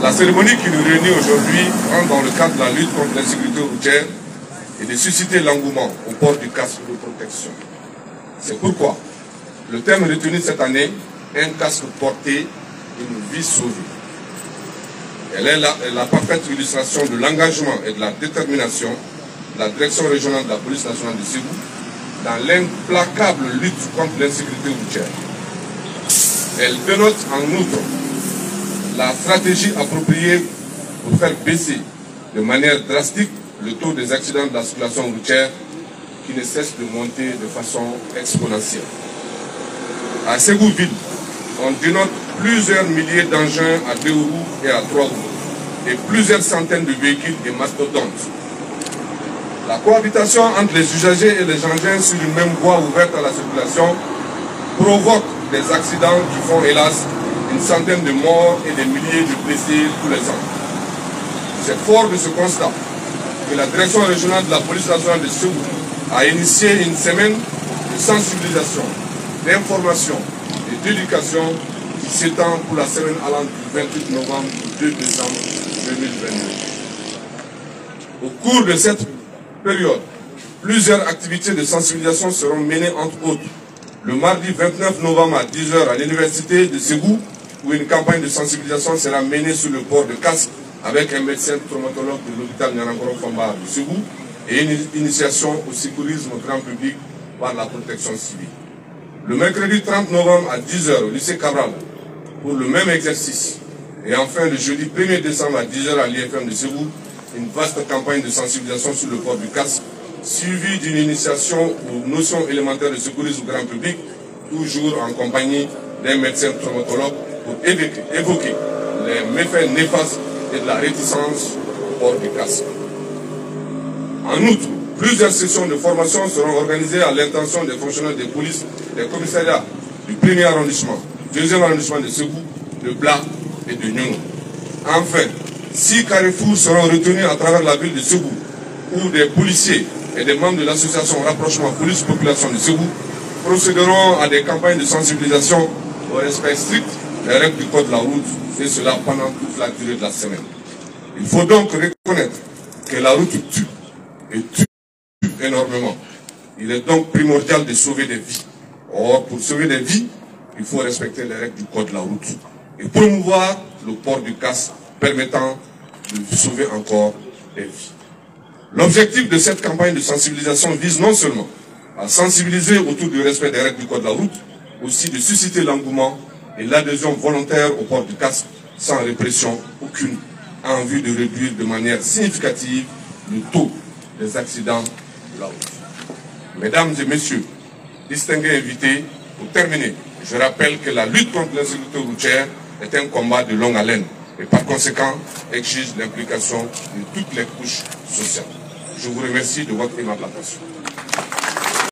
La cérémonie qui nous réunit aujourd'hui rentre dans le cadre de la lutte contre l'insécurité routière et de susciter l'engouement au port du casque de protection. C'est pourquoi le thème retenu cette année est un casque porté, une vie sauvée. Elle est la parfaite illustration de l'engagement et de la détermination de la Direction régionale de la police nationale de Ségou dans l'implacable lutte contre l'insécurité routière. Elle dénote en outre la stratégie appropriée pour faire baisser de manière drastique le taux des accidents de la circulation routière qui ne cesse de monter de façon exponentielle. À Ségou-Ville, on dénote plusieurs milliers d'engins à 2 roues et à 3 roues et plusieurs centaines de véhicules et mastodontes. La cohabitation entre les usagers et les engins sur une même voie ouverte à la circulation provoque des accidents qui font hélas une centaine de morts et des milliers de blessés tous les ans. C'est fort de ce constat que la Direction régionale de la police nationale de Ségou a initié une semaine de sensibilisation, d'information et d'éducation qui s'étend pour la semaine allant du 28 novembre au 2 décembre 2022. Au cours de cette période, plusieurs activités de sensibilisation seront menées entre autres le mardi 29 novembre à 10 h à l'université de Ségou, où une campagne de sensibilisation sera menée sur le port de casque avec un médecin traumatologue de l'hôpital Nyanangoro Famba de Ségou et une initiation au sécurisme grand public par la protection civile. Le mercredi 30 novembre à 10 h au lycée Cabral pour le même exercice. Et enfin le jeudi 1er décembre à 10 h à l'IFM de Ségou, une vaste campagne de sensibilisation sur le port du casque, suivie d'une initiation aux notions élémentaires de secourisme grand public, toujours en compagnie d'un médecin traumatologue pour évoquer les méfaits néfastes et de la réticence au port du casque. En outre, plusieurs sessions de formation seront organisées à l'intention des fonctionnaires de police des commissariats du 1er arrondissement, du 2e arrondissement de Ségou, de Bla et de Nyongo. Enfin, 6 carrefours seront retenus à travers la ville de Ségou, où des policiers et des membres de l'association Rapprochement Police-Population de Ségou procéderont à des campagnes de sensibilisation au respect strict des règles du code de la route, et cela pendant toute la durée de la semaine. Il faut donc reconnaître que la route tue, et tue énormément. Il est donc primordial de sauver des vies. Or, pour sauver des vies, il faut respecter les règles du code de la route et promouvoir le port du casque permettant de sauver encore des vies. L'objectif de cette campagne de sensibilisation vise non seulement à sensibiliser autour du respect des règles du code de la route, aussi de susciter l'engouement et l'adhésion volontaire au port du casque sans répression aucune, en vue de réduire de manière significative le taux des accidents de la route. Mesdames et messieurs, distingués invités, pour terminer, je rappelle que la lutte contre l'insécurité routière est un combat de longue haleine et par conséquent exige l'implication de toutes les couches sociales. Je vous remercie de votre aimable attention.